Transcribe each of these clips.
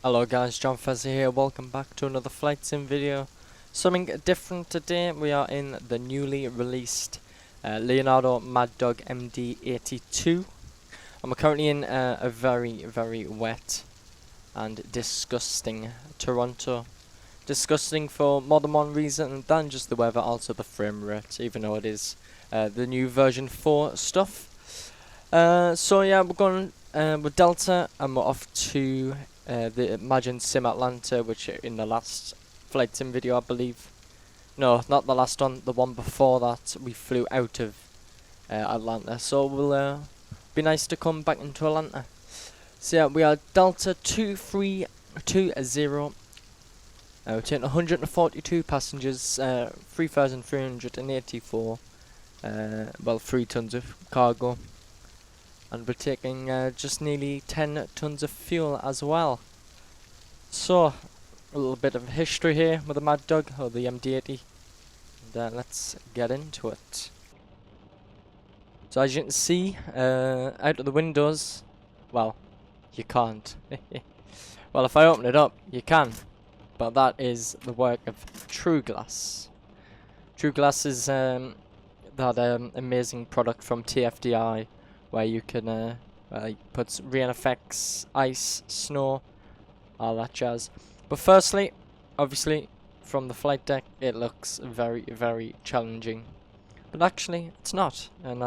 Hello guys, jonFezza here, welcome back to another flight sim video. Something different today. We are in the newly released Leonardo Maddog MD82. And we're currently in a very wet and disgusting Toronto. Disgusting for more than one reason than just the weather, also the frame rate, even though it is the new version 4 stuff. So yeah, we're going with Delta and we're off to the Imagine Sim Atlanta, which in the last flight sim video I believe, no, not the last one, the one before that, we flew out of Atlanta. So we'll be nice to come back into Atlanta. So yeah, we are Delta 2320. We're taking 142 passengers, 3,384, well, 3 tons of cargo. And we're taking just nearly 10 tons of fuel as well. So, a little bit of history here with the Maddog, or the MD80. And let's get into it. So as you can see, out of the windows, well, you can't. Well, if I open it up, you can. But that is the work of True Glass. True Glass is that amazing product from TFDI, where you can put rain effects, ice, snow, all that jazz. But firstly, obviously, from the flight deck, it looks very challenging. But actually, it's not, and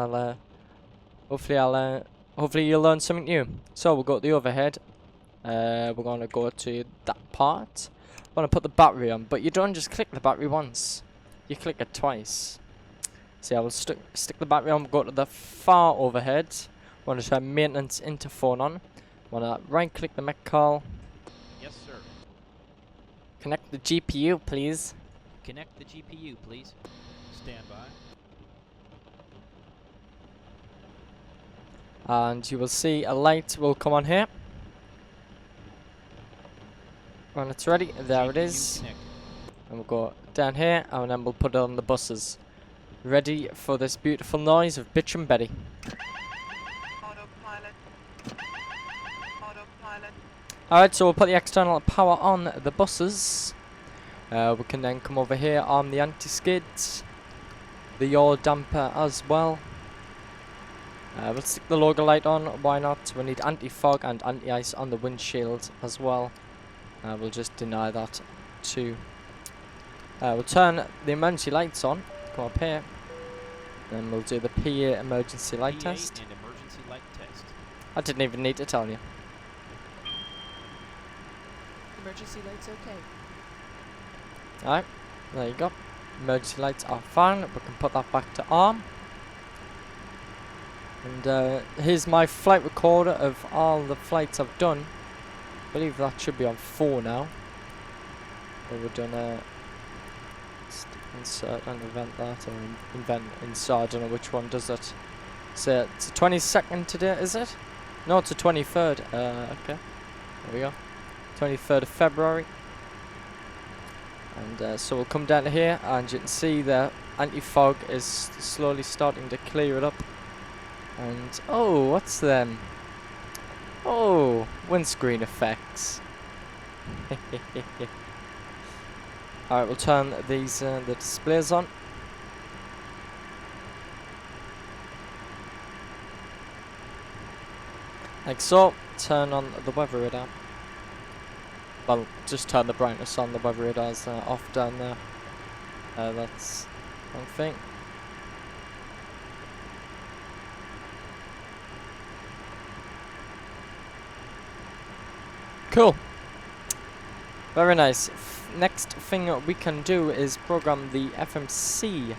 hopefully you'll learn something new. So we'll go to the overhead. We're gonna go to that part. I'm gonna put the battery on, but you don't just click the battery once. You click it twice. So I will stick the battery on, go to the far overhead. Want to turn maintenance interphone on. Want to right click the mech call. Yes, sir. Connect the GPU, please. Connect the GPU, please. Stand by. And you will see a light will come on here. When it's ready, there it is. Connected. And we'll go down here, and then we'll put it on the buses. Ready for this beautiful noise of Bitch and Betty. Autopilot. Autopilot. Alright, so we'll put the external power on the buses. We can then come over here, arm the anti-skids, the yaw damper as well. We'll stick the logo light on, why not? We need anti-fog and anti-ice on the windshield as well. We'll just deny that too. We'll turn the emergency lights on. Come up here, and we'll do the PA emergency light PA test. and emergency light test. I didn't even need to tell you. Emergency lights okay. Alright, there you go. Emergency lights are fine. We can put that back to arm. And here's my flight recorder of all the flights I've done. I believe that should be on 4 now. So we've done insert and event that, or invent insert, I don't know which one does it. So it's the 22nd today, is it? No, it's the 23rd. Okay, there we go. 23rd of February. And so we'll come down to here, and you can see the anti-fog is slowly starting to clear it up. And oh, what's them? Oh, windscreen effects. Alright, we'll turn these the displays on. Like so. Turn on the weather radar. Well, just turn the brightness on. The weather radar's off down there. That's one thing. Cool. Very nice. Next thing we can do is program the FMC.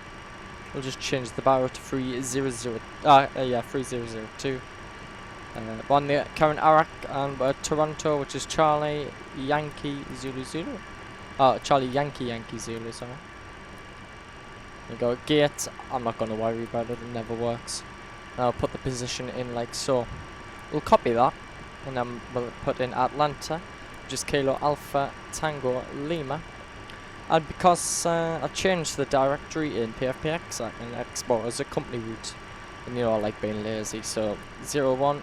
We'll just change the barrel to 3002. On the current Iraq and Toronto, which is Charlie Yankee Zulu Zulu. Charlie Yankee Zulu, sorry. We go gate. I'm not gonna worry about it, it never works. Now I'll put the position in like so. We'll copy that, and then we'll put in Atlanta, which is Kilo Alpha Tango Lima. And because I changed the directory in PFPX, I can export as a company route. And you know, I like being lazy, so 01.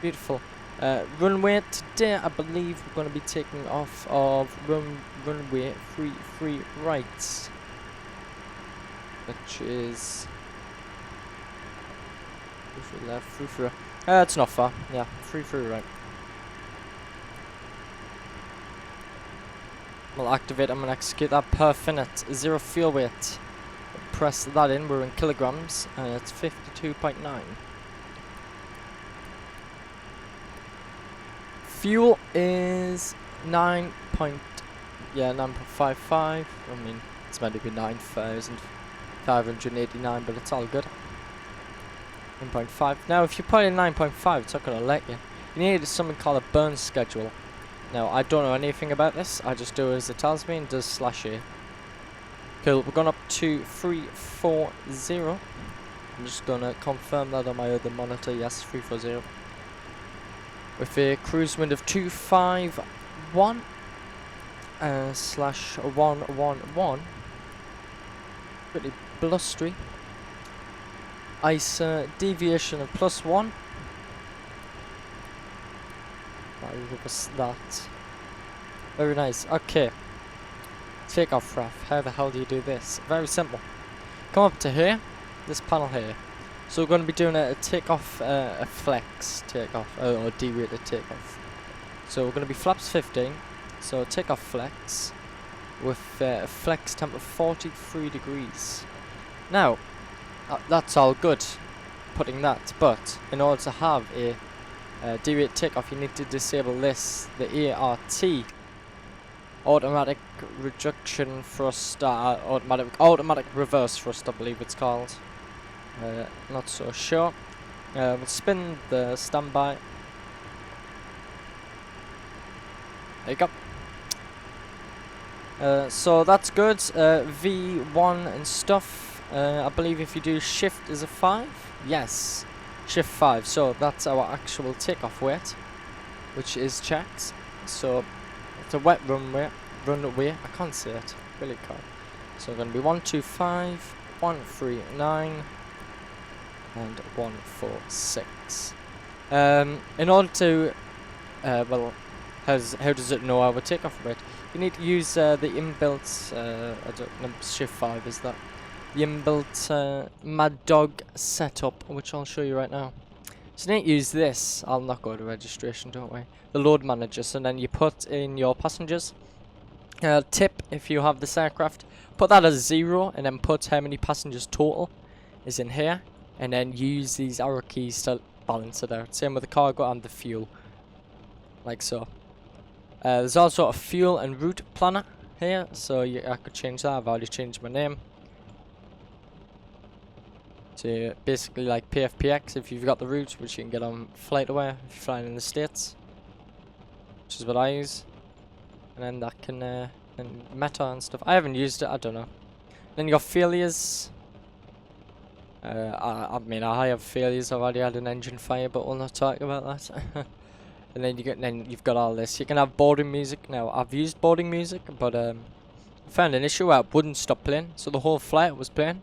Beautiful. Runway today, I believe we're going to be taking off of runway 33 right, which is 33 left, 33 right. It's not far, yeah, 33 right. We'll activate and execute that per minute. 0 fuel weight. Press that in, we're in kilograms, and it's 52.9. Fuel is 9.55. I mean, it's meant to be 9,589, but it's all good. 9.5. Now, if you put in 9.5, it's not going to let you. You need something called a burn schedule. Now, I don't know anything about this. I just do as it tells me and does /A. Cool, we're going up to 340. I'm just going to confirm that on my other monitor. Yes, 340. With a cruise wind of 251 /111. Pretty blustery. Ice deviation of +1. That'll give us that. Very nice. Okay. Take off, Raf. How the hell do you do this? Very simple. Come up to here. This panel here. So we're going to be doing a takeoff, a flex takeoff, or D-rated takeoff. So we're going to be flaps 15. So takeoff flex with a flex temp of 43 degrees. Now, that's all good, putting that. But in order to have a D-rated takeoff, you need to disable this, the ART, automatic reduction thrust, automatic reverse thrust, I believe it's called. Not so sure. We'll spin the standby. There you go. So that's good. V1 and stuff. I believe if you do shift is a 5. Yes, shift 5. So that's our actual takeoff weight, which is checked. So it's a wet runway. I can't say it. Really can't. So we're going to be 125, 139. And 146. In order to, well, how does it know our takeoff rate? You need to use the inbuilt, I don't know, shift 5 is that, the inbuilt Maddog setup, which I'll show you right now. So you need to use this. I'll not go to registration, don't we? The load manager. So then you put in your passengers. Tip if you have this aircraft, put that as 0, and then put how many passengers total is in here. And then use these arrow keys to balance it out. Same with the cargo and the fuel. Like so. There's also a fuel and route planner here. So I could change that. I've already changed my name. To basically like PFPX if you've got the route, which you can get on FlightAware if you're flying in the States. Which is what I use. And then that can, and meta and stuff. I haven't used it, I don't know. Then you got failures. I mean, I have failures. I've already had an engine fire, but we'll not talk about that. And then you've got all this. You can have boarding music. Now, I've used boarding music, but I found an issue where it wouldn't stop playing. So the whole flight was playing.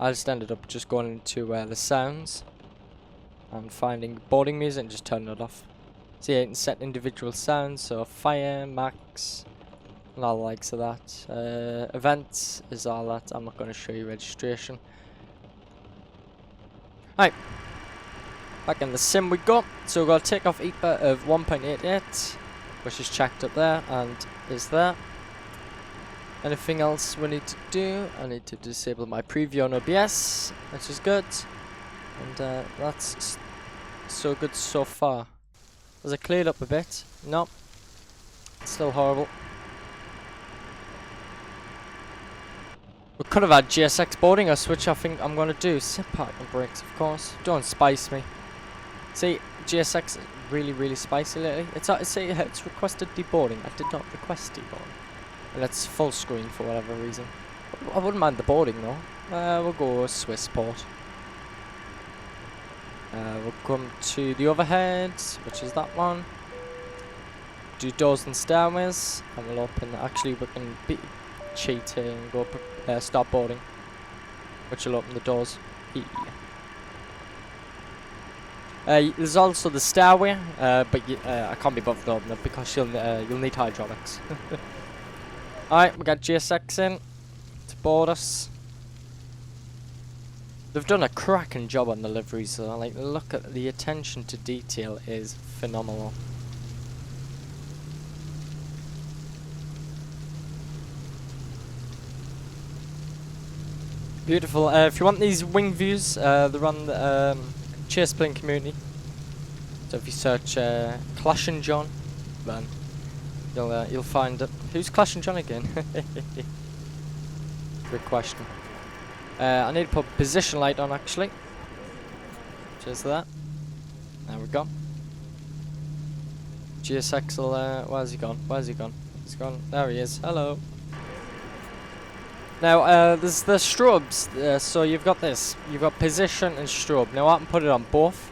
I just ended up just going into the sounds and finding boarding music and just turning it off. So yeah, you can set individual sounds. So fire, max, and all the likes of that. Events is all that. I'm not going to show you registration. Right, back in the sim we go. So we've got a takeoff EPA of 1.88, which is checked up there and is there. Anything else we need to do? I need to disable my preview on OBS, which is good. And that's so good so far. Has it cleared up a bit? No, it's still horrible. We could have had GSX boarding us, which I think I'm going to do. Sit parking brakes, of course. Don't spice me. See, GSX is really, really spicy lately. It's requested deboarding. I did not request deboarding. And it's full screen for whatever reason. I wouldn't mind the boarding though. We'll go Swiss port. We'll come to the overhead, which is that one. Do doors and stairways. And we'll open, actually we can cheat here and go start boarding, which will open the doors. There's also the stairway, but I can't be bothered opening it because you'll need hydraulics. Alright, we got GSX in to board us. They've done a cracking job on the liveries though. Like, look at the attention to detail is phenomenal. Beautiful. If you want these wing views, they're on the Chase Plane community. So if you search Clash and John, then you'll find it. Who's Clash and John again? Good question. I need to put position light on actually. Just that. There we go. GSX will, where's he gone? Where's he gone? He's gone. There he is. Hello. Now, there's the strobes. So you've got this. You've got position and strobe. Now I can put it on both.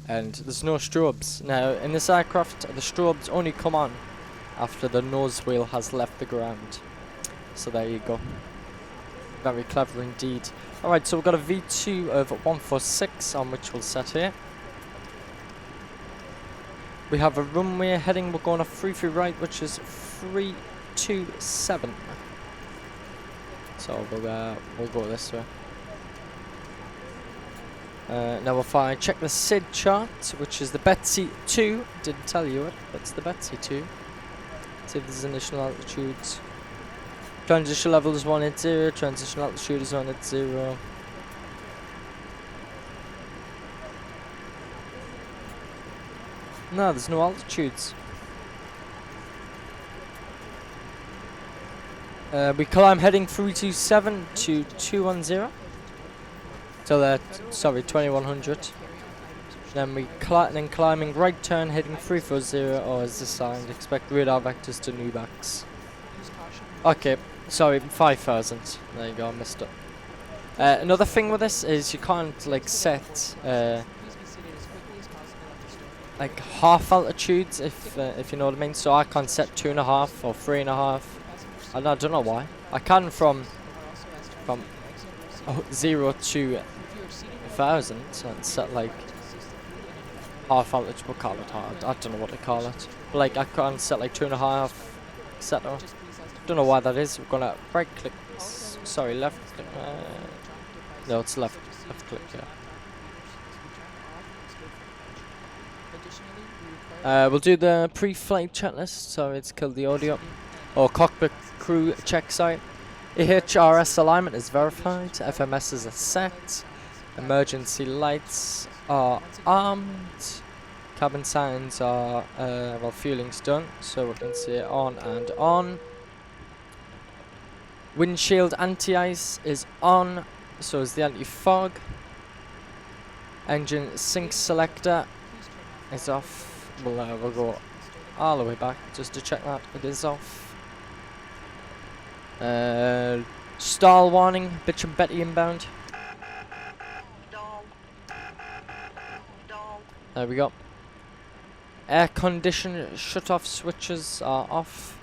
And there's no strobes. Now, in this aircraft, the strobes only come on after the nose wheel has left the ground. So there you go. Very clever indeed. Alright, so we've got a V2 of 146 on which we'll set here. We have a runway heading, we're going off 33 right, which is 327. So we'll go this way. Now if I check the SID chart, which is the Betsy 2, didn't tell you it, but it's the Betsy 2. See if there's initial altitudes. Transition level is 180, transition altitude is 180. No, there's no altitudes. We climb heading 327 to 210. So that, sorry, 2100. Then we climbing right turn heading 340, or as assigned, expect radar vectors to newbacks. Okay, sorry, 5000. There you go, I missed it. Another thing with this is you can't like set like half altitudes if you know what I mean. So I can't set 2.5 or 3.5. And I don't know why. I can from 0 to 1000 and set like half altitude. We'll call it hard. I don't know what to call it. But like I can't set like 2.5 etc. Don't know why that is. We're gonna right click. Sorry, left click. No, it's left click. Yeah. We'll do the pre-flight checklist. Sorry, it's killed the audio. Or cockpit crew check site. AHRS alignment is verified. FMS is set. Emergency lights are armed. Cabin signs are well, fueling's done, so we can see it on and on. Windshield anti-ice is on, so is the anti-fog. Engine sync selector is off. We'll go all the way back just to check that it is off. Stall warning, Bitch and Betty inbound. There we go. Air condition shut-off switches are off.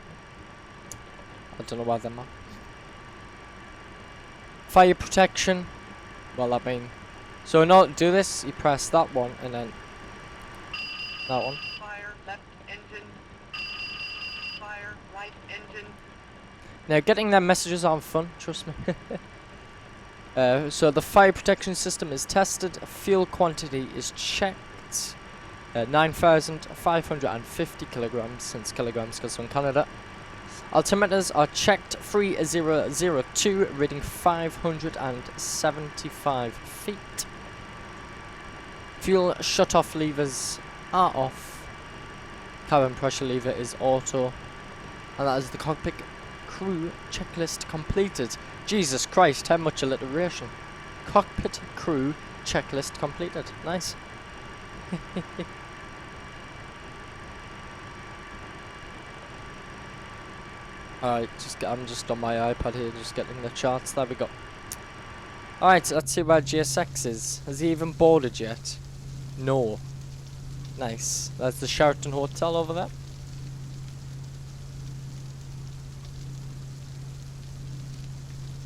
I don't know why they're not. Fire protection. Well, I mean, so in order to do this, you press that one and then that one. Fire left engine. Fire right engine. Now, getting them messages aren't fun, trust me. So the fire protection system is tested. Fuel quantity is checked. 9,550 kilograms, since kilograms goes from Canada. Altimeters are checked. 3002, reading 575 feet. Fuel shut-off levers are off. Cabin pressure lever is auto. And that is the cockpit crew checklist completed. Jesus Christ, how much alliteration. Cockpit crew checklist completed. Nice. Alright, I'm just on my iPad here, just getting the charts. There we go. Alright, let's see where GSX is. Has he even boarded yet? No. Nice. That's the Sheraton Hotel over there.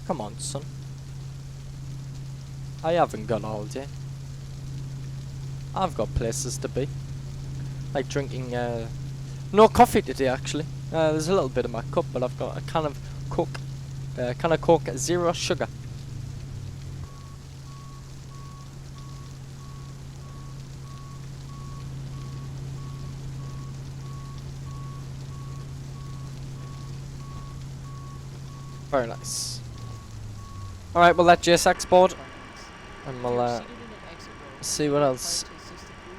Come on, son. I haven't gone all day. I've got places to be. Like drinking, no coffee today actually. There's a little bit in my cup, but I've got a can of Coke, zero sugar. Very nice. Alright, we'll let JSX board, and we'll see what else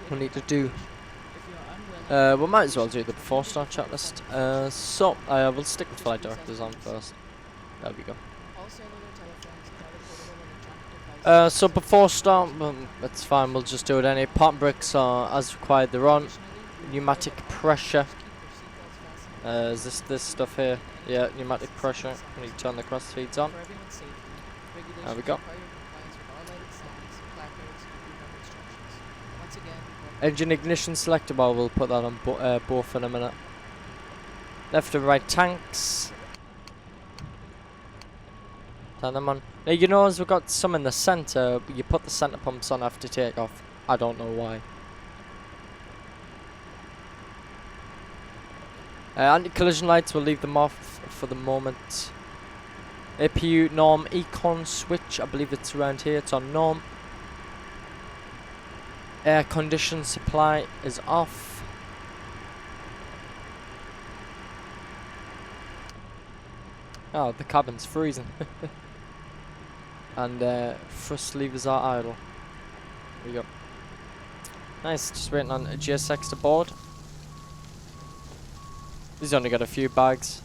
we need to do. We might as well do the before start checklist. So, we'll stick with flight directors on first. There we go. So before start, that's fine, we'll just do it any. Part brakes are as required, they're on. Pneumatic pressure. Is this stuff here? Yeah, pneumatic pressure. We need to turn the cross feeds on. There we go. Engine ignition selector bar, we'll put that on both in a minute. Left and right tanks. Turn them on. Now you know, as we've got some in the centre, you put the centre pumps on after takeoff. I don't know why. Anti-collision lights, we'll leave them off for the moment. APU norm econ switch, I believe it's around here, it's on norm. Air condition supply is off. Oh, the cabin's freezing. And thrust levers are idle. There we go. Nice, just waiting on a GSX to board. He's only got a few bags.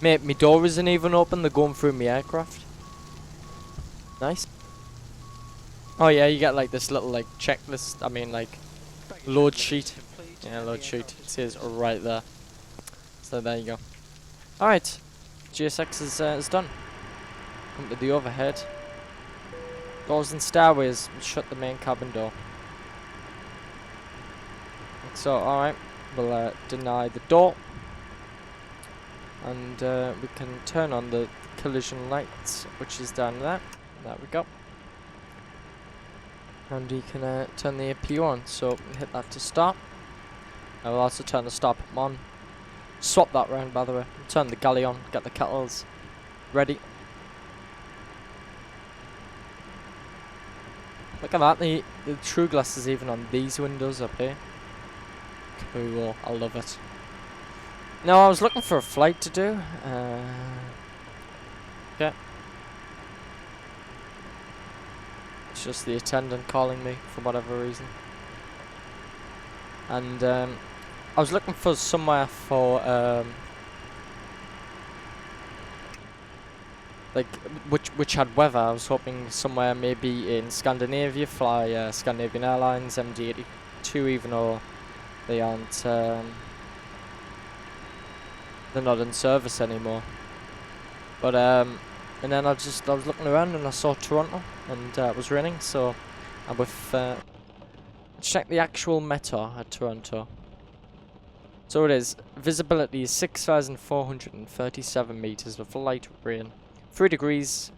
Mate, my door isn't even open, they're going through my aircraft. Nice. Oh yeah, you get like this little like checklist, I mean like load sheet. Yeah, load sheet. It says right there. So there you go. Alright, GSX is done. Come to the overhead. Doors and stairways, shut the main cabin door. So, alright, we'll deny the door. And we can turn on the collision lights, which is down there. There we go. And you can turn the APU on, so hit that to start. I will also turn the start pump on. Swap that round, by the way. Turn the galley on, get the kettles ready. Look at that, the true glass is even on these windows up here. Cool, I love it. Now I was looking for a flight to do. Okay. It's just the attendant calling me for whatever reason. And I was looking for somewhere for like which had weather. I was hoping somewhere maybe in Scandinavia, fly Scandinavian Airlines MD82, even though they aren't they're not in service anymore. But and then I was looking around and I saw Toronto, and it was raining, so I with check the actual meta at Toronto. So it is, visibility is 6,437 meters with light rain, 3 degrees,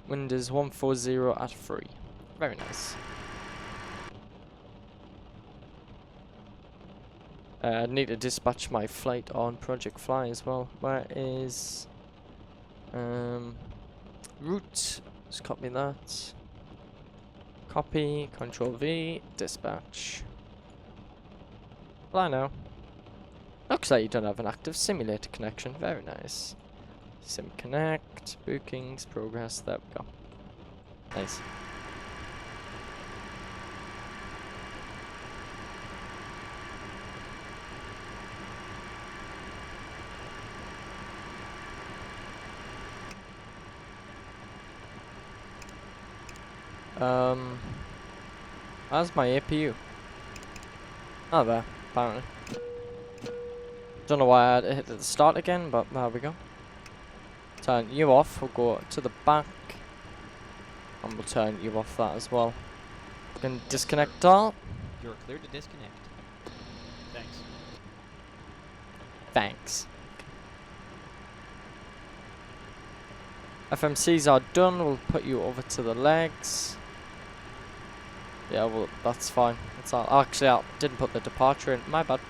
wind is 140 at 3. Very nice. I need to dispatch my flight on Project Fly as well. Where is route? Just copy that. Copy, Control V, dispatch. Fly now. Looks like you don't have an active simulator connection. Very nice. Sim connect, bookings, progress. There we go. Nice. How's my APU? Oh, there, apparently. Don't know why I had to hit the start again, but there we go. Turn you off, we'll go to the back. And we'll turn you off that as well. We can disconnect all. You're clear to disconnect. Thanks. Thanks. FMCs are done, we'll put you over to the legs. Yeah, well, that's fine. That's all. Actually, I didn't put the departure in. My bad.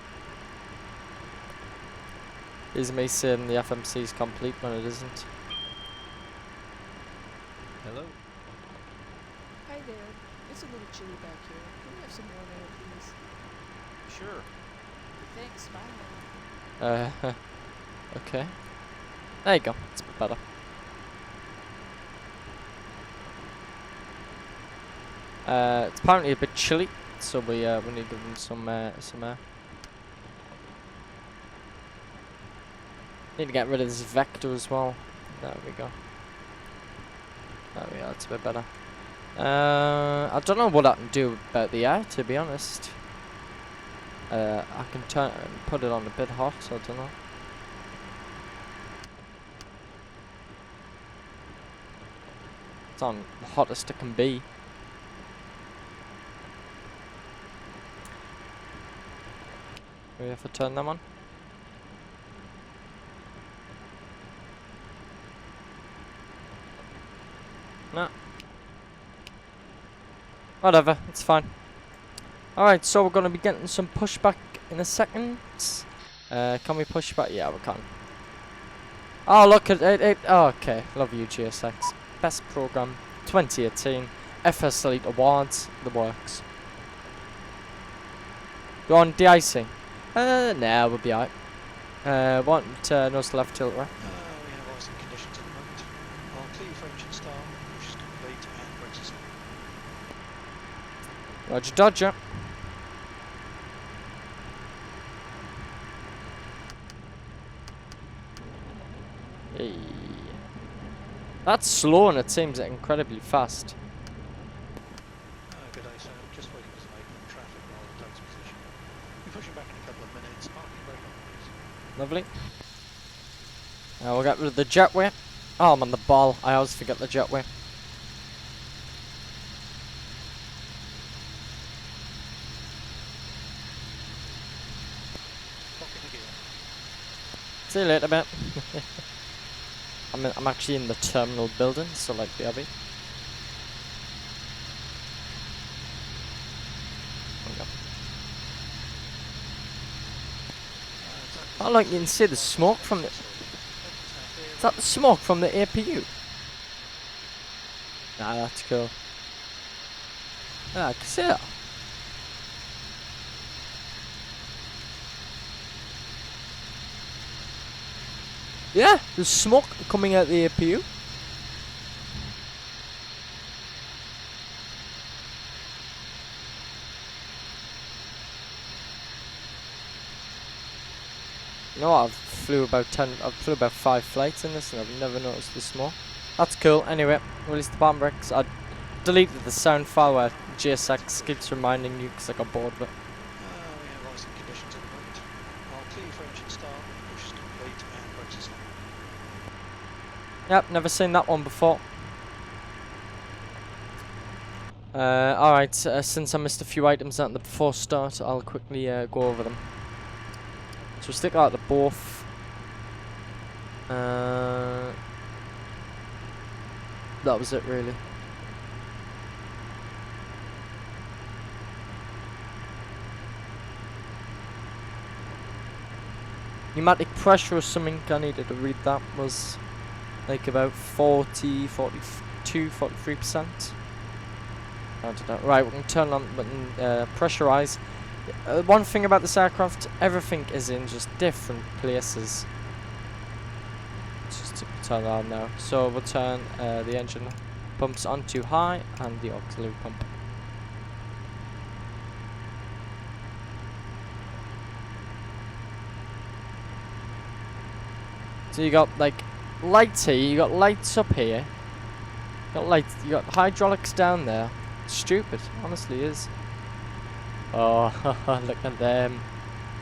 Is me saying the FMC is complete when it isn't. Hello. Hi there. It's a little chilly back here. Can we have some warm air, please? Sure. Thanks, bye. Okay. There you go. It's a bit better. It's apparently a bit chilly, so we need to give them some air. Need to get rid of this vector as well. There we go. There we go. It's a bit better. I don't know what I can do about the air, to be honest. I can put it on a bit hot. I don't know. It's on the hottest it can be. We have to turn them on. No. Whatever, it's fine. Alright, so we're going to be getting some pushback in a second. Can we push back? Yeah, we can. Oh, look at it. Oh, okay, love you, GSX. Best program 2018. FS Elite Awards. The works. You on de-icing? Nah, we'll be alright. Want nose to left, tilt right? We have icing conditions at the moment. I'll clear for engine start, which is complete, and brakes are set. Roger, dodger. Hey. That's slow and it seems incredibly fast. Good day, sir. Just waiting for some open traffic while it takes position. Be pushing back in a couple of minutes. Parking brake on, please. Lovely. Now we'll get rid of the jetway. Oh, I'm on the ball. I always forget the jetway. Lock in the gear. See you later, mate. I'm actually in the terminal building, so like the Abbey. Oh, look, you can see the smoke from the... Is that the smoke from the APU? Nah, that's cool. Ah, I can see that. Yeah, there's smoke coming out the APU. You know what, I've flew about 5 flights in this and I've never noticed the smoke. That's cool. Anyway, release the bomb bricks. I deleted the sound file where GSX keeps reminding you because I got bored of it. We have icing conditions at the moment. I'll clear for engine start, which is complete, and brakes are set. Yep, never seen that one before. Alright, since I missed a few items at the before start, I'll quickly go over them. So stick out the both. That was it really. Pneumatic pressure or something, I needed to read that, was like about 40, 42, 43%. I don't know. Right, we can turn on the button, pressurize. One thing about this aircraft, everything is in just different places. Just to turn that on now. So we'll turn the engine pumps on to high and the auxiliary pump. So you got like lights here, you got lights up here. You got hydraulics down there. Stupid, honestly is. Oh, look at them.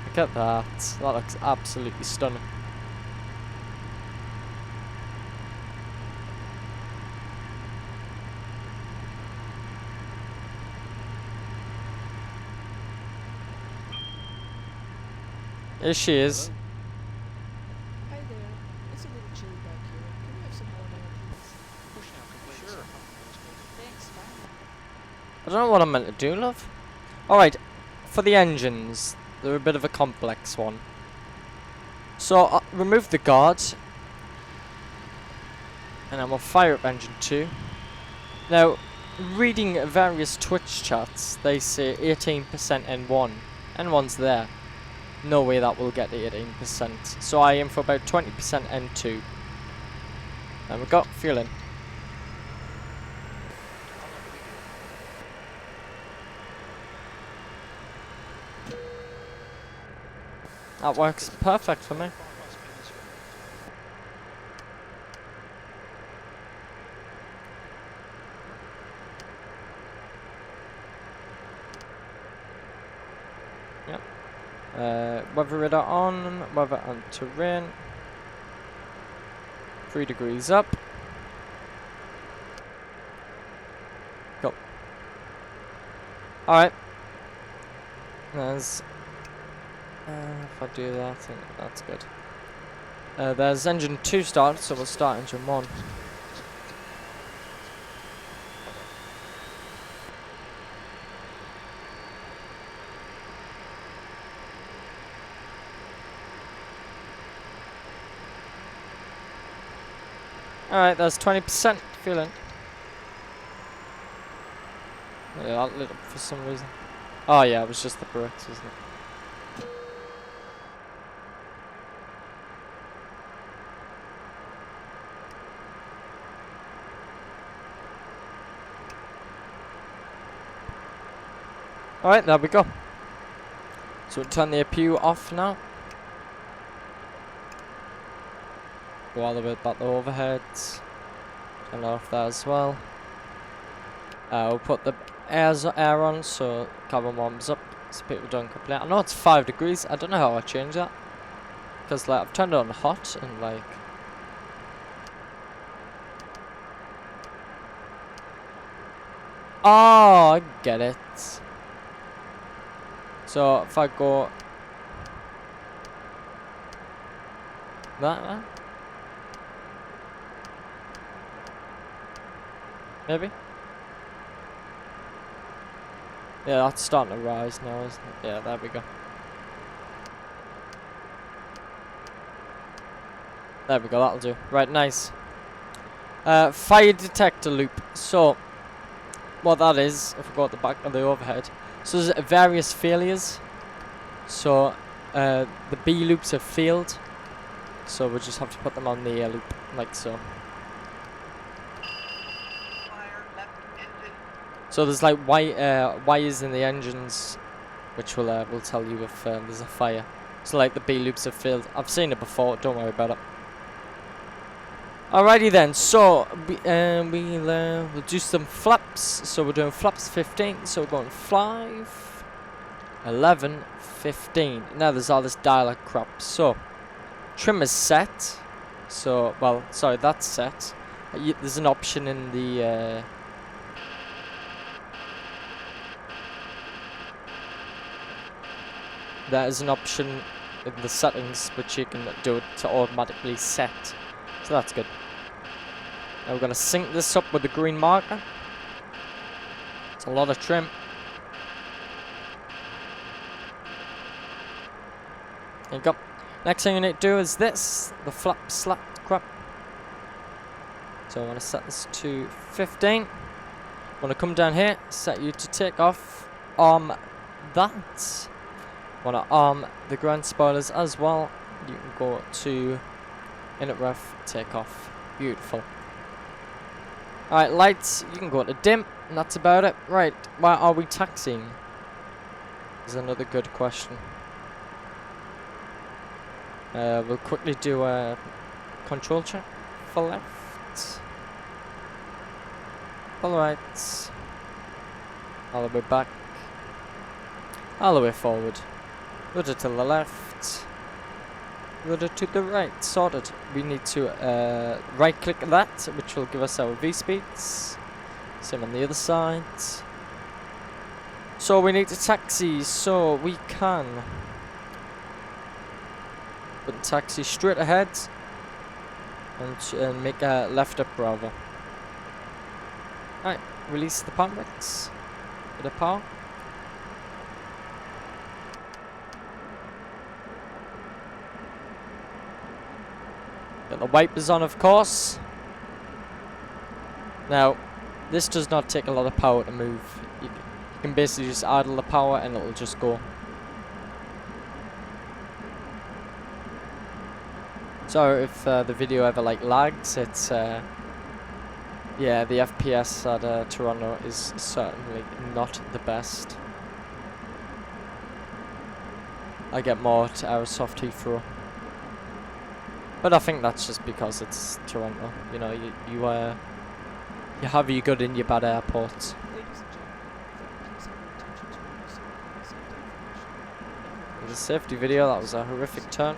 Look at that. That looks absolutely stunning. Here she is. Hi there. It's a little chilly back here. Can we have some warm air, please? Push now complete. Sure. So parking brake is moving. Thanks, bye. I don't know what I'm meant to do, love. Alright, for the engines, they're a bit of a complex one. So, I'll remove the guard. And then we'll fire up engine 2. Now, reading various Twitch chats, they say 18% N1. N1's there. No way that will get to 18%. So I aim for about 20% N2. There we go, fueling. That works perfect for me. Weather radar on, weather and terrain. 3 degrees up. Go. Alright. There's... if I do that, then that's good. There's engine 2 started, so we'll start engine 1. Alright, that's 20% fueling. Yeah, that lit up for some reason. Oh yeah, it was just the bricks, wasn't it? Alright, there we go. So we'll turn the APU off now. Go all the way back the overheads. Turn it off there as well. We'll put the air on so cabin warms up so people don't complain. I know it's 5 degrees. I don't know how I change that. Because like I've turned it on hot and like... Oh, I get it. So if I go... That? Maybe? Yeah, that's starting to rise now, isn't it? Yeah, there we go. There we go, that'll do. Right, nice. Fire detector loop. So, what that is, if we go at the back of the overhead, so there's various failures. So, the B loops have failed. So we'll just have to put them on the A loop, like so. So there's like wires in the engines, which will tell you if there's a fire. So like the B loops have failed. I've seen it before. Don't worry about it. Alrighty then. So we'll do some flaps. So we're doing flaps 15. So we're going 5, 11, 15. Now there's all this dial crap. So trim is set. So well, sorry, that's set. There's an option in the there is an option in the settings which you can do it to automatically set. So that's good. Now we're going to sync this up with the green marker. It's a lot of trim. There you go. Next thing you need to do is this, the flap slap crap. So I want to set this to 15. I want to come down here, set you to take off, arm that. Want to arm the ground spoilers as well. You can go to inlet ref, take off. Beautiful. Alright, lights, you can go to dim, and that's about it. Right, why are we taxiing? Is another good question. We'll quickly do a control check for left, for right, all the way back, all the way forward. Rudder to the left, rudder to the right, sorted. We need to right click that, which will give us our V-speeds. Same on the other side. So we need to taxi, so we can put the taxi straight ahead and make a left up Bravo. Alright, release the palm brakes. Bit of power. Got the wipers on, of course. Now, this does not take a lot of power to move. You can basically just idle the power and it'll just go. So if the video ever like lags, it's yeah, the FPS at Toronto is certainly not the best. I get more at Aerosoft Heathrow, but I think that's just because it's Toronto. You know, you have your good and your bad airports. Ladies and gentlemen, please have your attention to a recent safety information. It was a safety video. That was a horrific turn.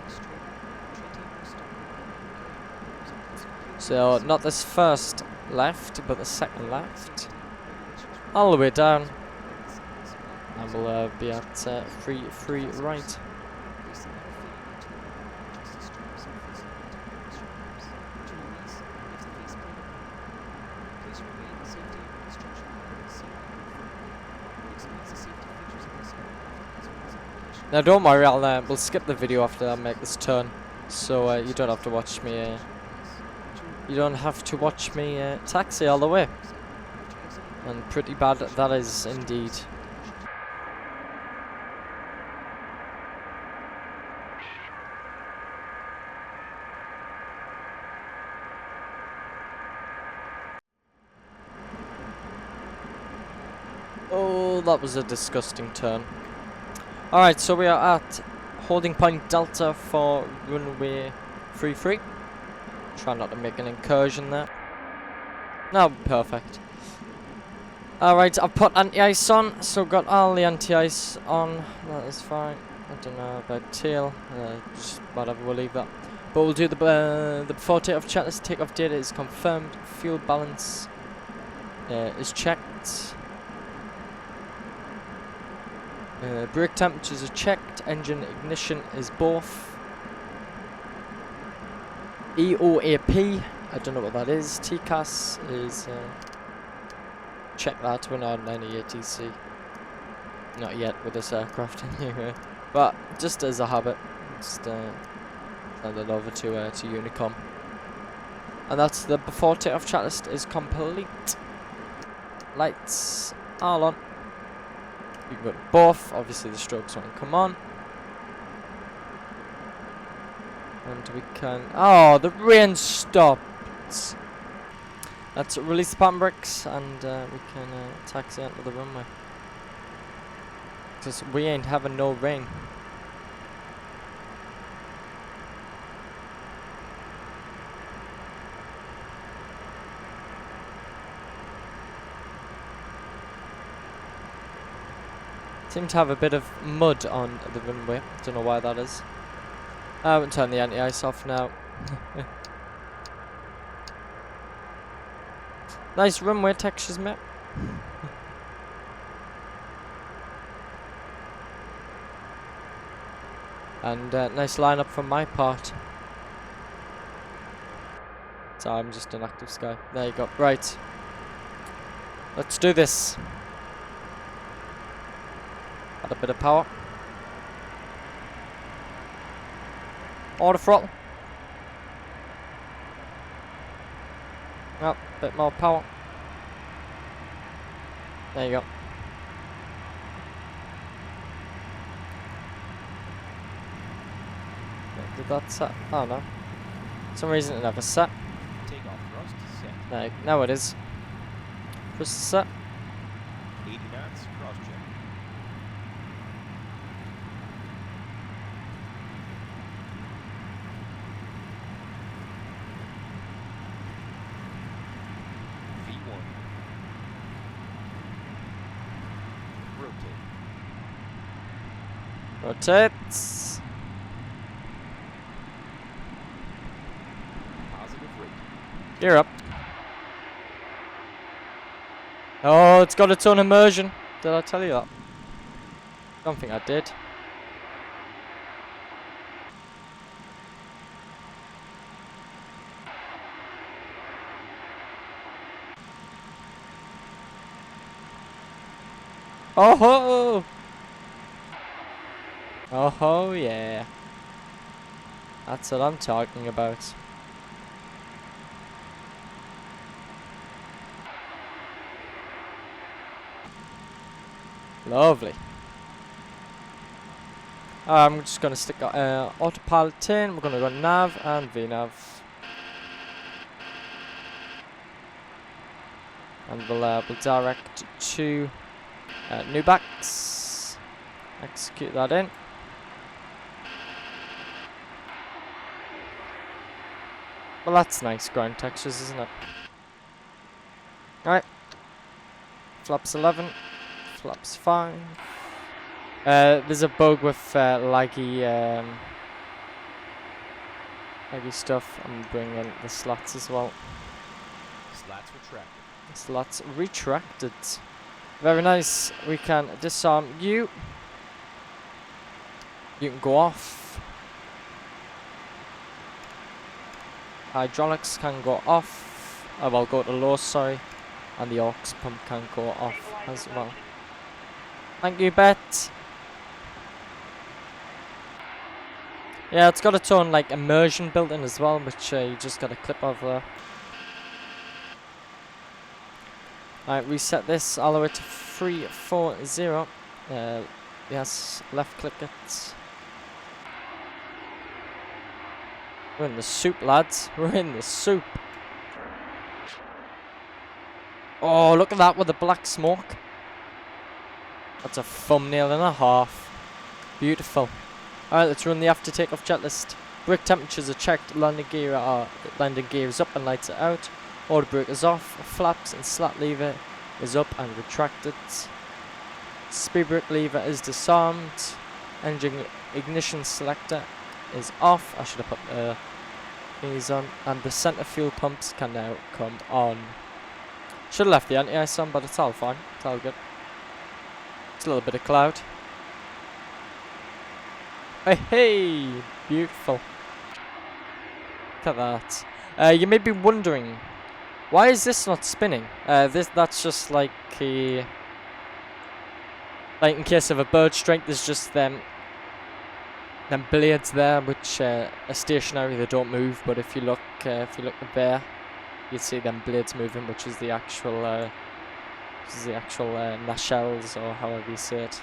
So not this first left, but the second left, all the way down, and we'll be at 3 right. Now don't worry, we'll skip the video after I make this turn, so you don't have to watch me. You don't have to watch me taxi all the way. And pretty bad that is indeed. Oh, that was a disgusting turn. Alright, so we are at holding point Delta for runway 33. Try not to make an incursion there. No, perfect. Alright, I've put anti-ice on, so got all the anti-ice on. That is fine. I don't know about tail. Just whatever, we'll leave that. But we'll do the before takeoff checklist. Takeoff data is confirmed. Fuel balance is checked. Brake temperatures are checked. Engine ignition is both. EOAP, I don't know what that is. TCAS is check that. We're not on any ATC. Not yet with this aircraft anyway. But just as a habit, just send it over to Unicom. And that's the before takeoff checklist is complete. Lights all on. You can go to both. Obviously the strokes won't come on. And we can... Oh, the rain stopped. Let's release the pan brakes and we can taxi onto the runway. Because we ain't having no rain. Seem to have a bit of mud on the runway. Don't know why that is. I haven't turned the anti-ice off now. Nice runway textures, mate. And nice lineup from my part. So I'm just an active sky. There you go. Right. Let's do this. Add a bit of power. Auto throttle. Oh, bit more power. There you go. Did that set? Oh no. For some reason it never set. Take off thrust set. No, now it is. Just set. 80 knots, cross check. V1. Rotate. Rotates. Positive rate. Gear up. Oh, it's got its own immersion. Did I tell you that? Don't think I did. Oh ho! Oh ho, yeah. That's what I'm talking about. Lovely. I'm just gonna stick autopilot in. We're gonna go nav and VNav. And we'll direct to new backs. Execute that in. Well, that's nice ground textures, isn't it? Alright. Flaps 11. Flaps 5. There's a bug with laggy stuff. I'm bringing the slats as well. Slats retracted. Slats retracted. Very nice. We can disarm you. You can go off. Hydraulics can go off. Well, go to low, sorry. And the aux pump can go off as well. Thank you, Bet. Yeah, it's got its own like immersion built in as well, which you just got a clip of there. Alright, reset this all the way to 340. Yes, left click it. We're in the soup, lads. We're in the soup. Oh, look at that with the black smoke. That's a thumbnail and a half. Beautiful. Alright, let's run the after takeoff checklist. Brake temperatures are checked, landing gear is up and lights are out. Order brake is off, flaps and slat lever is up and retracted. Speed brake lever is disarmed. Engine ignition selector is off. I should have put these on. And the center fuel pumps can now come on. Should have left the anti-ice on, but it's all fine. It's all good. It's a little bit of cloud. Hey, hey! Beautiful. Look at that. You may be wondering, why is this not spinning? That's just like a... Like in case of a bird strike, there's just them blades there, which are stationary, they don't move. But if you look there, you'd see them blades moving, which is the actual nacelles, or however you say it.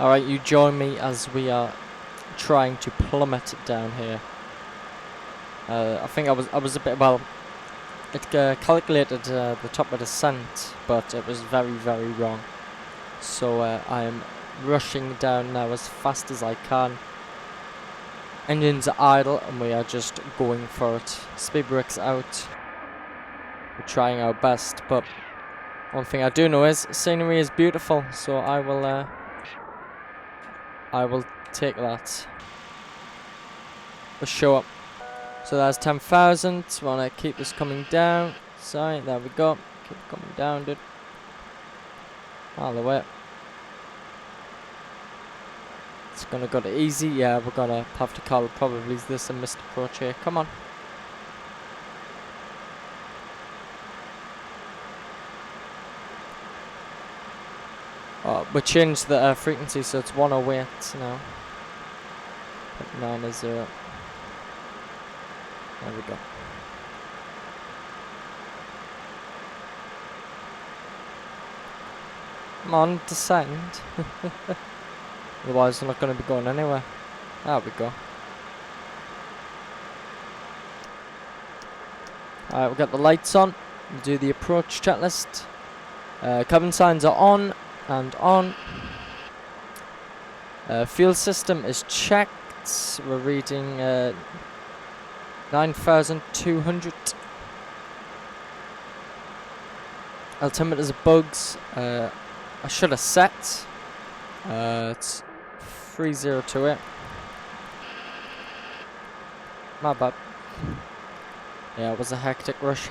Alright, you join me as we are trying to plummet down here. I think I was a bit, well, it calculated the top of descent, but it was very, very wrong. So I am rushing down now as fast as I can. Engines are idle and we are just going for it. Speed brakes out. We're trying our best, but one thing I do know is scenery is beautiful, so I will take that for sure. So that's 10,000. Want to keep this coming down. Sorry, there we go. Keep it coming down, dude. All the way. It's gonna go to easy. Yeah, we're gonna have to call probably this a missed approach here. Come on. Oh, we changed the frequency, so it's 108 now. 9 0. There we go. Come on, descend. Otherwise, we're not going to be going anywhere. There we go. Alright, we've got the lights on. We'll do the approach checklist. Cabin signs are on and on. Fuel system is checked. We're reading 9,200. Altimeter's bugs. I should have set. It's 3028. My bad. Yeah, it was a hectic rush.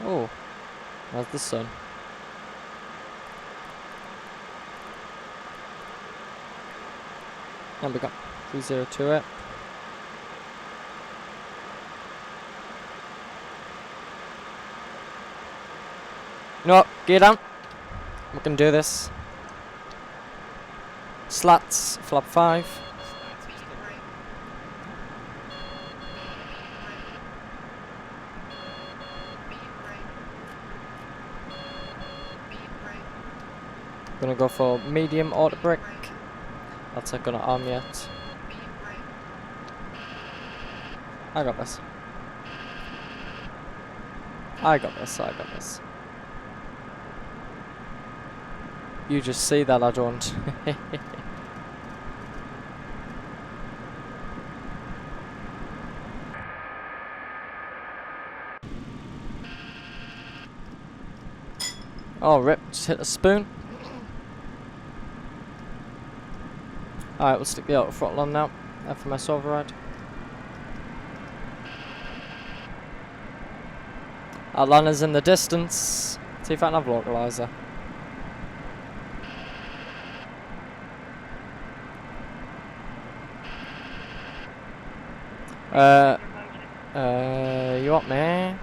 Oh, there's the sun. There we go. 3028. No, get down. We can do this. Slats, flap 5. Gonna go for medium auto brake. That's not gonna arm yet. B brake. I got this. I got this, I got this. You just see that I don't. Oh, rip, just hit a spoon. Alright, we'll stick the auto throttle on now. FMS override. Atlanta's in the distance. See if I can have localizer. You what, mate?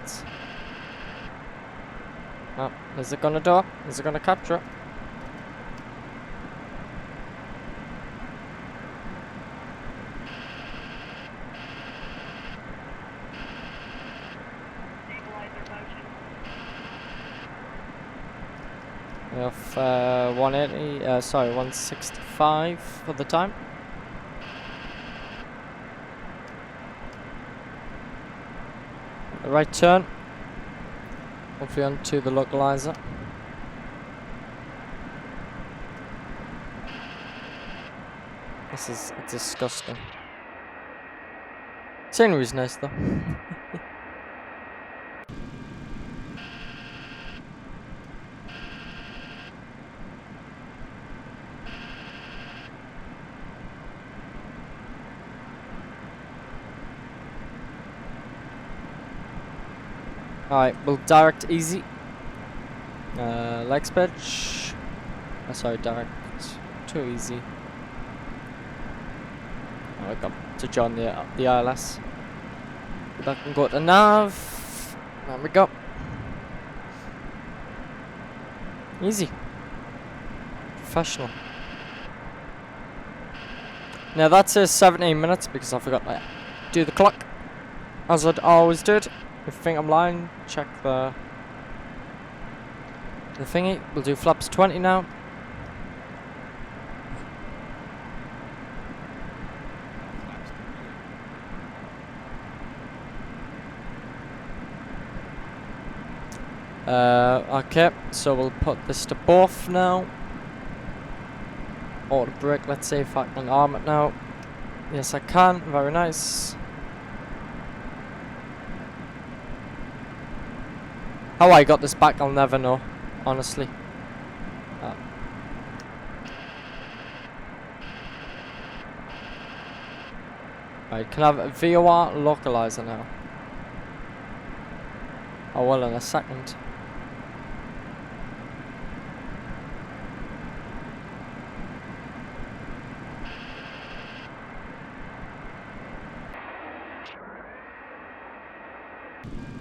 Oh, is it gonna do it? Is it gonna capture it? We have 180, sorry, 165 for the time. The right turn. Hopefully onto the localizer. This is disgusting. Scenery's nice though. Alright, we'll direct easy. Legs pitch. Sorry, direct too easy. Oh, I got to join the ILS. That can go to nav. There we go. Easy. Professional. Now that says 17 minutes because I forgot to do the clock. As I'd always do it. If you think I'm lying, check the thingy. We'll do flaps 20 now. Flaps 30. Okay, so we'll put this to both now. Auto brake, let's see if I can arm it now. Yes, I can. Very nice. How I got this back, I'll never know, honestly. Right, can I have a VOR localizer now? I will in a second.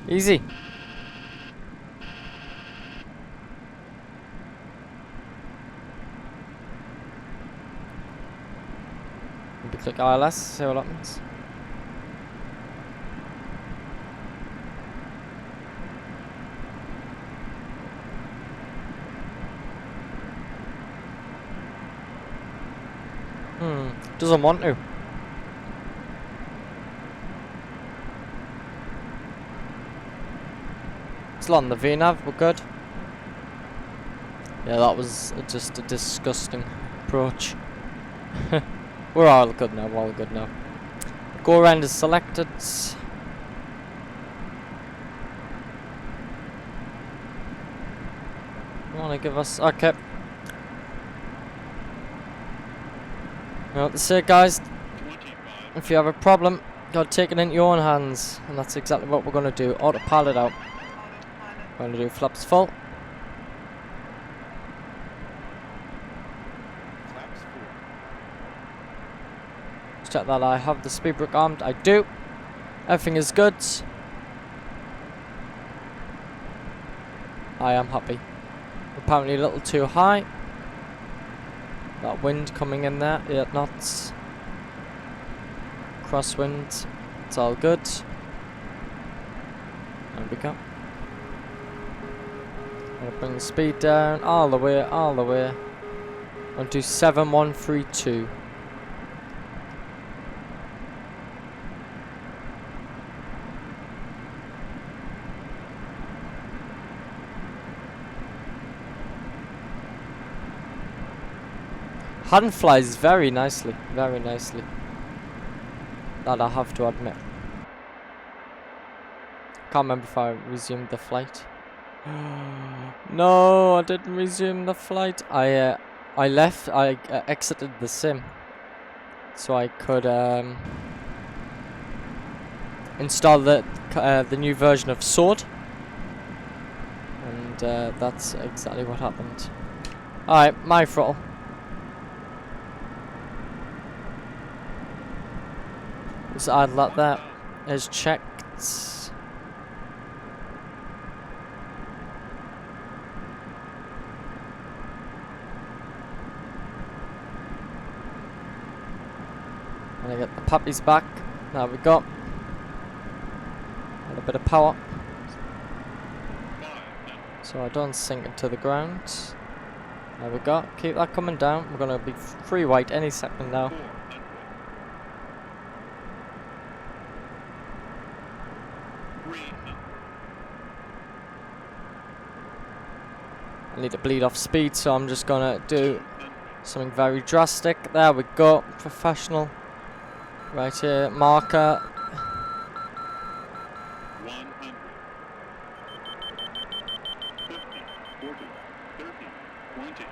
Easy. Maybe click ILS, see what happens. Doesn't want to. It's on the VNav, we're good. Yeah, that was just a disgusting approach. We're all good now, we're all good now. Go around is selected. You wanna give us, okay. You know what to say, guys? If you have a problem, you gotta take it into your own hands. And that's exactly what we're gonna do. Autopilot out. We're gonna do flaps full. Flaps 4. Check that I have the speed brake armed. I do. Everything is good. I am happy. Apparently a little too high. That wind coming in there, 8 knots. Crosswind, it's all good. There we go. Gonna bring the speed down, all the way, all the way. onto 7132. Hand flies very nicely, very nicely. That I have to admit. Can't remember if I resumed the flight. No, I didn't resume the flight. I left. I exited the sim, so I could install the new version of Sword, and that's exactly what happened. All right, my throttle. So I'd let that is checked. And I get the puppies back. There we go. A bit of power. So I don't sink into the ground. There we go. Keep that coming down. We're gonna be free white any second now. I need to bleed off speed, so I'm just gonna do something very drastic. There we go. Professional. Right here, marker. 100. 50, 40, 30, 20, 10.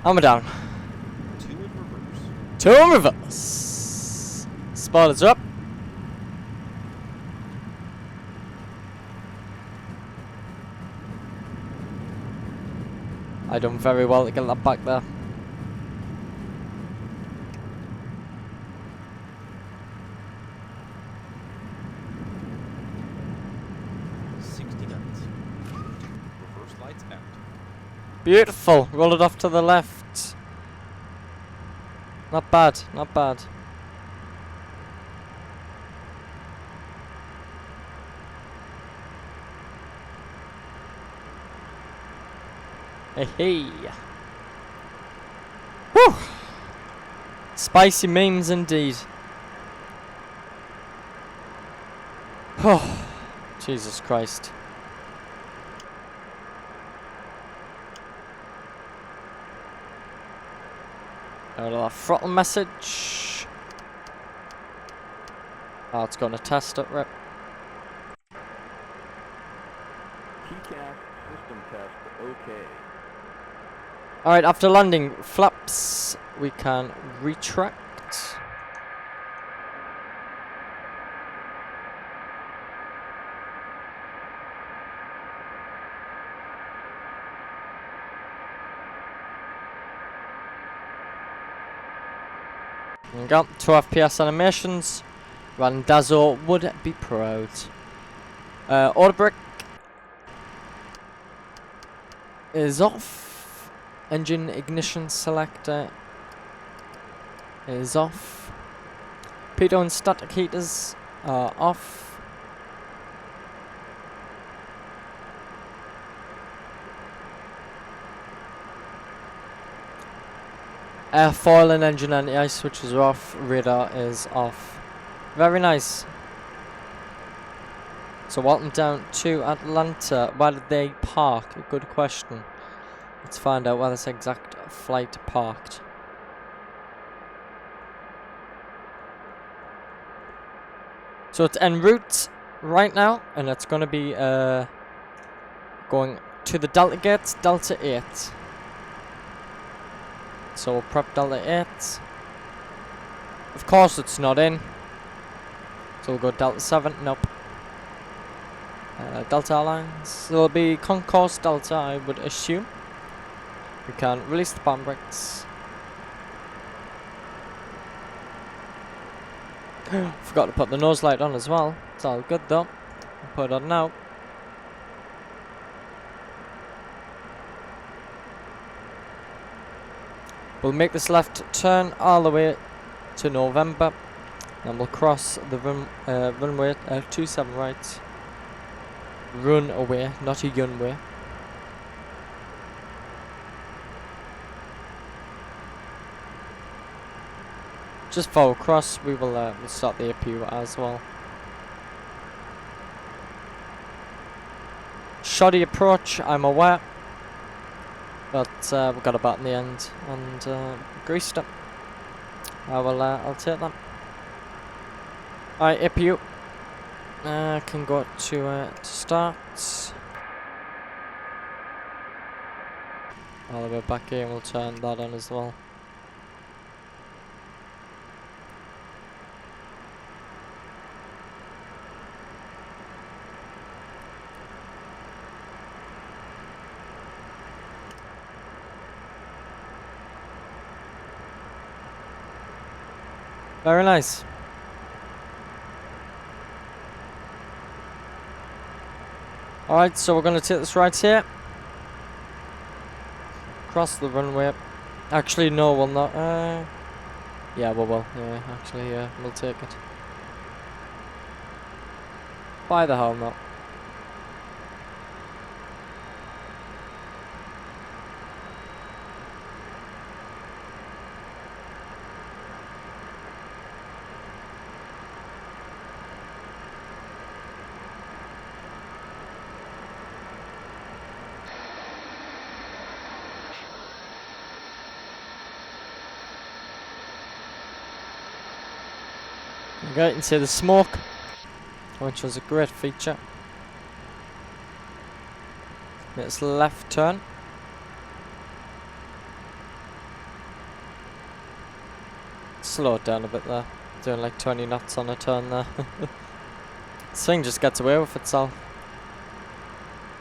And we're down. 2 in reverse. 2 in reverse. Spoilers are up. I done very well to get that back there. Reverse lights out. Beautiful. Roll it off to the left. Not bad, not bad. Hey, hey. Whew. Spicy memes indeed. Oh, Jesus Christ. Out of that throttle message. Oh, it's going to test it, rip. TCAS system test okay. Alright, after landing flaps, we can retract. There we go, 2 FPS animations. Randazzo would be proud. Auto brake is off. Engine ignition selector is off. Pitot and static heaters are off. Airfoil and engine anti-ice switches are off. Radar is off. Very nice. So welcome down to Atlanta. Where did they park? A good question. Let's find out where this exact flight parked. So it's en route right now, and it's going to be going to the Delta gates, Delta 8. So we'll prep Delta 8. Of course it's not in. So we'll go Delta 7, nope. Delta Airlines, it'll be Concourse Delta, I would assume. We can release the band brakes. Forgot to put the nose light on as well. It's all good though. I'll put it on now. We'll make this left turn all the way to November. And we'll cross the runway 27 right. run away, not a yun way. Just follow across, we will we'll start the APU as well. Shoddy approach, I'm aware. But we got a bat in the end and greased it. I'll take that. Alright, APU. Can go to start. All the way back here and we'll turn that on as well. Very nice. Alright, so we're going to take this right here. Cross the runway. Actually, no, we'll not. Yeah, we will. Yeah, actually, yeah, we'll take it. Why the hell not? Okay, you can see the smoke, which was a great feature. It's left turn. Slow it down a bit there. Doing like 20 knots on a turn there. This thing just gets away with itself.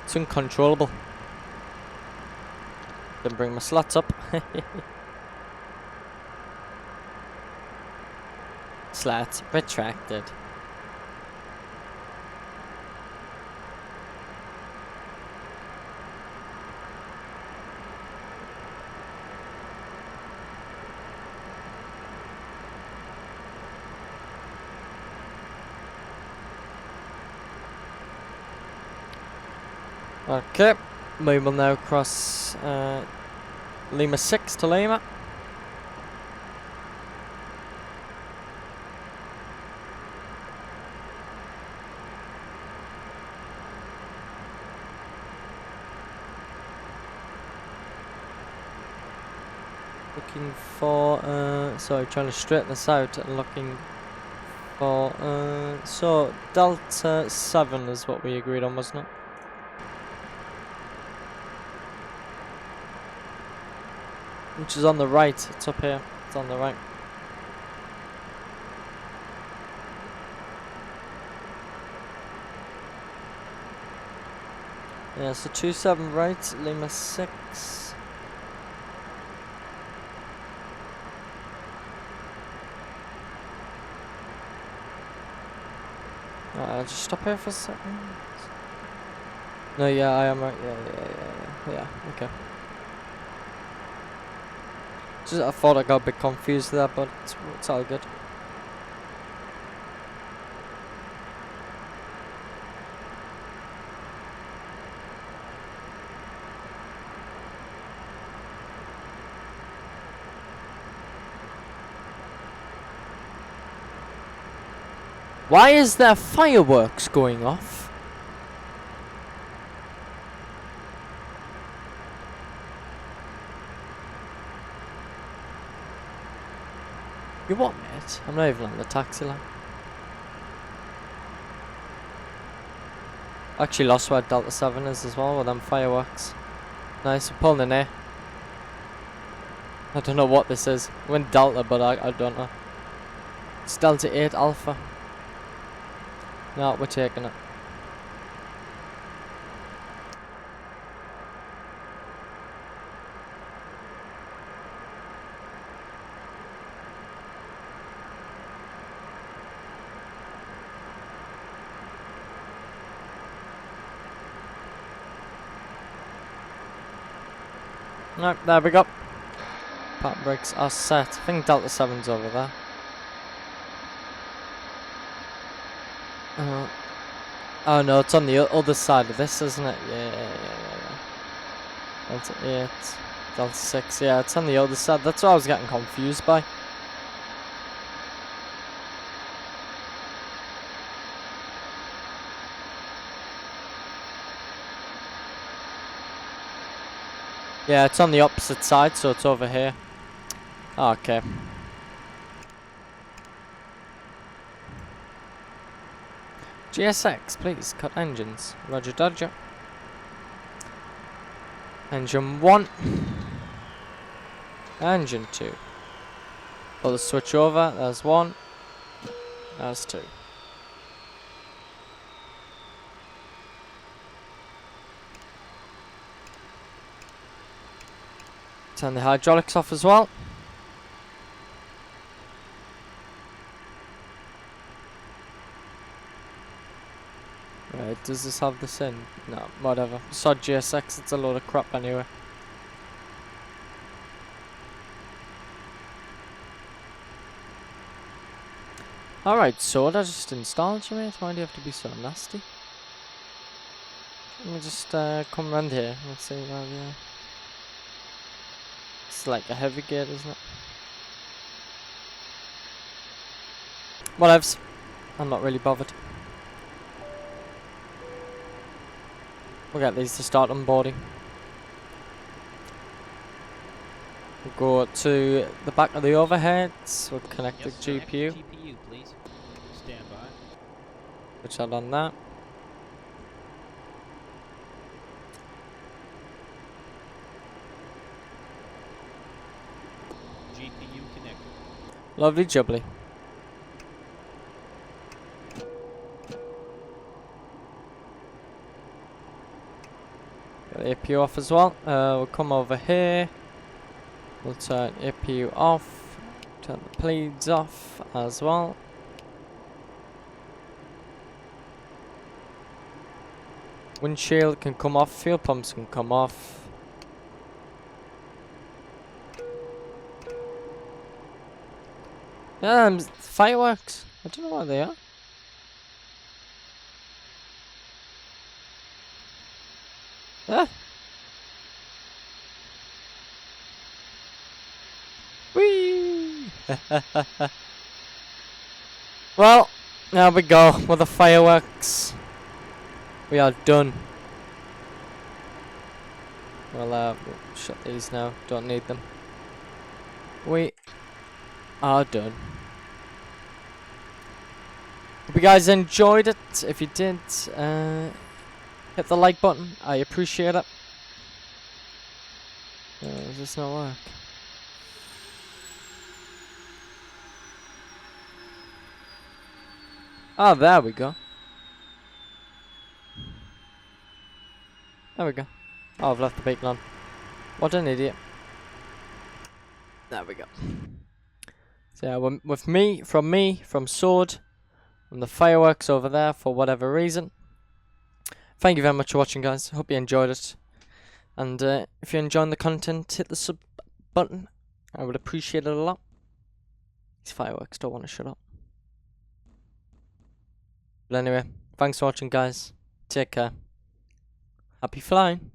It's uncontrollable. Didn't bring my slats up. Slats retracted. Okay, we will now cross Lima 6 to Lima. Looking for, sorry, trying to straighten this out and looking for, so Delta 7 is what we agreed on, wasn't it? Which is on the right, it's up here, it's on the right. Yeah, so 27 right, Lima 6. I'll just stop here for a second. No, yeah, I am right. Yeah, okay. Just, I thought I got a bit confused there, but it's all good. Why is there fireworks going off? You what, mate? I'm not even on the taxi line. Actually lost where Delta 7 is as well with them fireworks. Nice, we're pulling in here. I don't know what this is. We're in Delta, but I don't know. It's Delta 8 Alpha. No, we're taking it. Right, there we go. Pat brakes are set. I think Delta 7's over there. Oh no, it's on the other side of this, isn't it? Yeah. That's 8. That's 6. Yeah, it's on the other side. That's what I was getting confused by. Yeah, it's on the opposite side, so it's over here. Okay. GSX, please, cut engines. Roger, Dodger. Engine 1. Engine 2. Pull the switch over, there's 1. There's 2. Turn the hydraulics off as well. Right, does this have this in? No, whatever. Sod GSX, it's a load of crap anyway. Alright, soda just installed, you mate. Why do you have to be so nasty? Let me just come round here. Let's see where we are. It's like a heavy gate, isn't it? Whatevs. I'm not really bothered. We'll get these to start onboarding. We'll go to the back of the overheads. We'll connect the GPU. GPU, please. Stand by. Which I'll on that. GPU connected. Lovely jubbly. Get the APU off as well. We'll come over here. We'll turn APU off. Turn the bleeds off as well. Windshield can come off. Fuel pumps can come off. Fireworks. I don't know where they are. Ah. Whee! Well, there we go with the fireworks. We are done. We'll shut these now. Don't need them. We are done. Hope you guys enjoyed it. If you did, hit the like button. I appreciate it. Does this not work? Oh, there we go. There we go. Oh, I've left the beacon on. What an idiot. There we go. So yeah, from Sword, from the fireworks over there for whatever reason. Thank you very much for watching, guys. Hope you enjoyed it. And if you're enjoying the content, hit the sub button. I would appreciate it a lot. These fireworks don't want to shut up. But anyway, thanks for watching, guys. Take care. Happy flying.